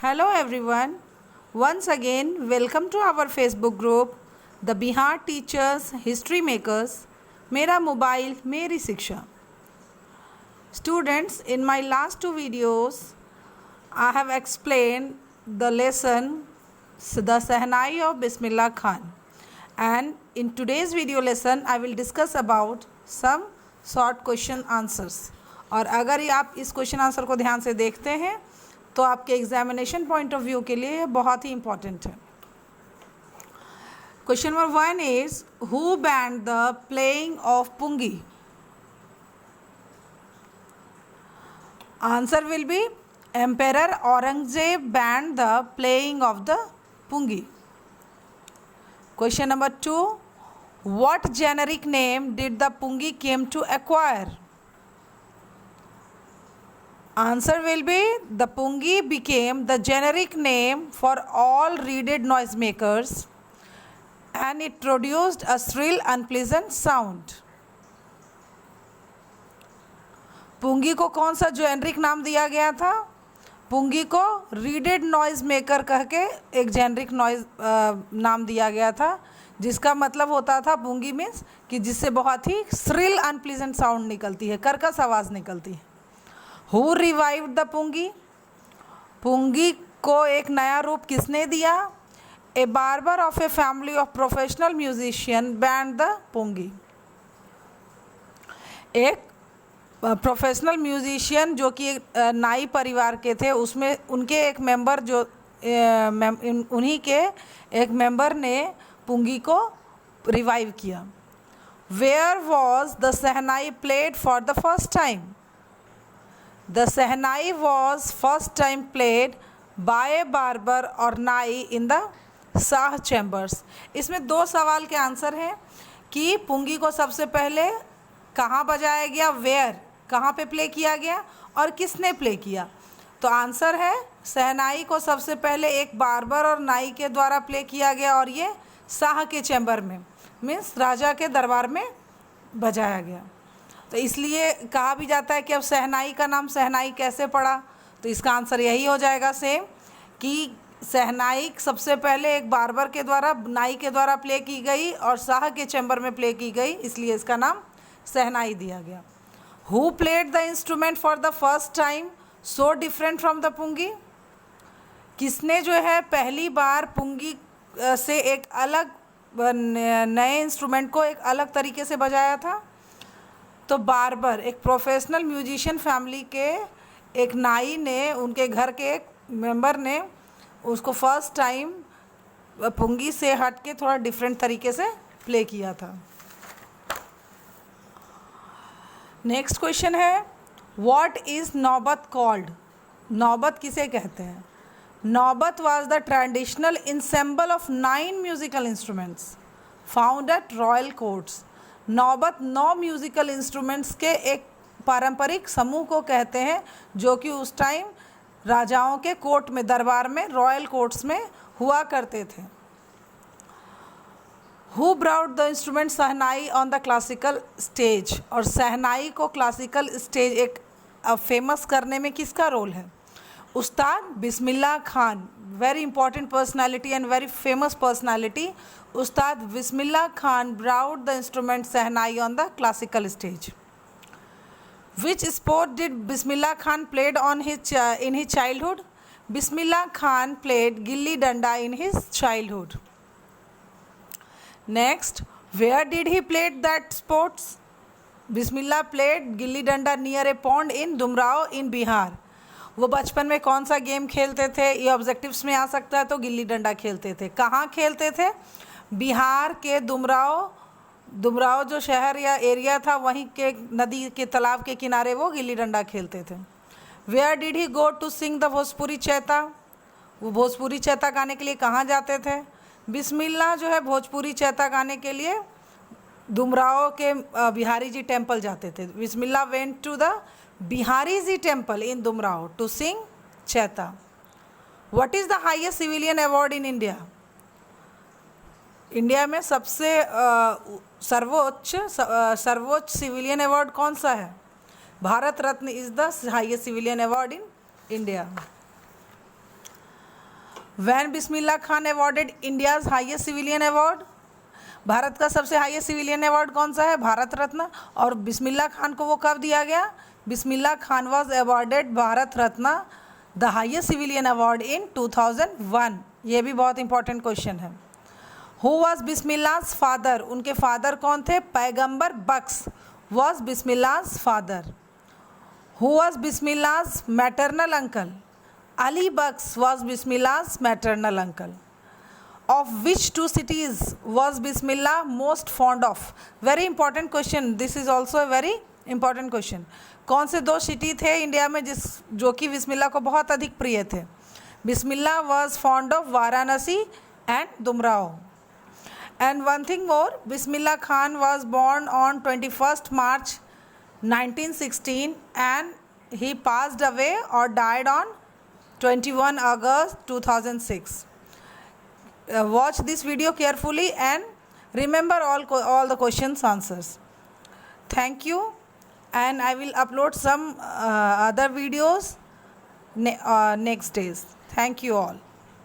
Hello everyone. Once again, welcome to our Facebook group, The Bihar Teachers History Makers, Mera Mobile, Meri Shiksha. Students, in my last two videos, I have explained the lesson, The Sehnai of Bismillah Khan. And in today's video lesson, I will discuss about some short question answers. और अगर ये आप इस question answer को ध्यान से देखते हैं तो आपके एग्जामिनेशन पॉइंट ऑफ व्यू के लिए ये बहुत ही इम्पॉर्टेंट है. Question number 1 is who banned the playing of pungi. Answer will be emperor Aurangzeb banned the playing of the pungi. Question number 2, what generic name did the pungi came to acquire? Answer will be the pungi became the generic name for all reeded noisemakers and it produced a shrill unpleasant sound. पुंगी को कौन सा generic नाम दिया गया था? पुंगी को readed noise maker कह के एक जेनरिक नॉइज नाम दिया गया था, जिसका मतलब होता था पुंगी मीन्स कि जिससे बहुत ही श्रिल अनप्लीजेंट साउंड निकलती है, कर्कश आवाज़ निकलती है. Who revived the pungi? पुंगी को एक नया रूप किसने दिया? A barber of a family of professional musician banned the pungi. एक प्रोफेशनल म्यूजिशियन जो कि नाई परिवार के थे, उसमें उनके एक मेंबर जो उन्हीं के एक मेंबर ने पुंगी को रिवाइव किया. Where was the shehnai played for the first time? The shehnai was first time played by a barber और नाई इन द शाह चैम्बर्स. इसमें दो सवाल के आंसर हैं कि पुंगी को सबसे पहले कहाँ बजाया गया, वेयर कहाँ पे प्ले किया गया और किसने प्ले किया. तो आंसर है सहनाई को सबसे पहले एक बार्बर और नाई के द्वारा प्ले किया गया और ये शाह के चैम्बर में मीन्स राजा के दरबार में बजाया गया. तो इसलिए कहा भी जाता है कि अब सहनाई का नाम सहनाई कैसे पड़ा, तो इसका आंसर यही हो जाएगा सेम कि सहनाई सबसे पहले एक बार्बर के द्वारा नाई के द्वारा प्ले की गई और शाह के चैम्बर में प्ले की गई, इसलिए इसका नाम सहनाई दिया गया. Who played the instrument for the first time so different from the pungi? किसने जो है पहली बार पुंगी से एक अलग नए इंस्ट्रूमेंट को एक अलग तरीके से बजाया था? तो बार्बर, एक प्रोफेशनल म्यूजिशियन फैमिली के एक नाई ने, उनके घर के एक मेंबर ने उसको फर्स्ट टाइम पुंगी से हट के थोड़ा डिफरेंट तरीके से प्ले किया था. नेक्स्ट क्वेश्चन है व्हाट इज़ नौबत कॉल्ड? नौबत किसे कहते हैं? Naubat was the traditional ensemble of 9 musical instruments found at royal courts. Naubat 9 musical instruments के एक पारंपरिक समूह को कहते हैं जो कि उस टाइम राजाओं के कोर्ट में, दरबार में, रॉयल कोर्ट्स में हुआ करते थे. Who brought the instrument shehnai on the classical stage? और सहनाई को क्लासिकल स्टेज एक फेमस करने में किसका रोल है? Ustad Bismillah Khan, very important personality and very famous personality. Ustad Bismillah Khan brought the instrument Sehnai on the classical stage. Which sport did Bismillah Khan played on in his childhood? Bismillah Khan played gilli danda in his childhood. Next, where did he play that sports? Bismillah played gilli danda near a pond in Dumrao in Bihar. वो बचपन में कौन सा game खेलते थे? ये objectives में आ सकता है, तो गिल्ली डंडा खेलते थे. कहाँ खेलते थे? बिहार के दुमराव जो शहर या एरिया था, वहीं के नदी के तालाब के किनारे वो गिल्ली डंडा खेलते थे. Where did he go to sing the Bhojpuri chaita? वो भोजपुरी चैता गाने के लिए कहाँ जाते थे? बिस्मिल्लाह जो है भोजपुरी चैता गाने के लिए दुमराव के बिहारी जी टेम्पल जाते थे. Bismillah went to the Bihari ji temple in Dumraon to sing chaita. What is the highest civilian award in India? India में सबसे सर्वोच्च सिविलियन अवार्ड कौन सा है? Bharat Ratna is the highest civilian award in India. When Bismillah Khan awarded India's highest civilian award, Bharat का सबसे highest civilian award कौन सा है? भारत रत्न। और बिस्मिल्लाह खान को वो कब दिया गया? Bismillah Khan was awarded Bharat Ratna, the highest civilian award in 2001। ये भी बहुत इंपॉर्टेंट क्वेश्चन है। Who was Bismillah's father? उनके फादर कौन थे? Paigambar Bakhsh was Bismillah's father. Who was Bismillah's maternal uncle? Ali Bakhsh was Bismillah's maternal uncle. Of which two cities was Bismillah most fond of? Very important question. This is also a very important question. कौन से दो city थे India में जो कि बिस्मिल्लाह को बहुत अधिक प्रिय थे? बिस्मिल्लाह was fond of Varanasi and Dumraon. And one thing more, Bismillah Khan was born on 21st March 1916 and he passed away or died on 21 August 2006. Watch this video carefully and remember all the questions answers. Thank you, and I will upload some other videos next days. Thank you all.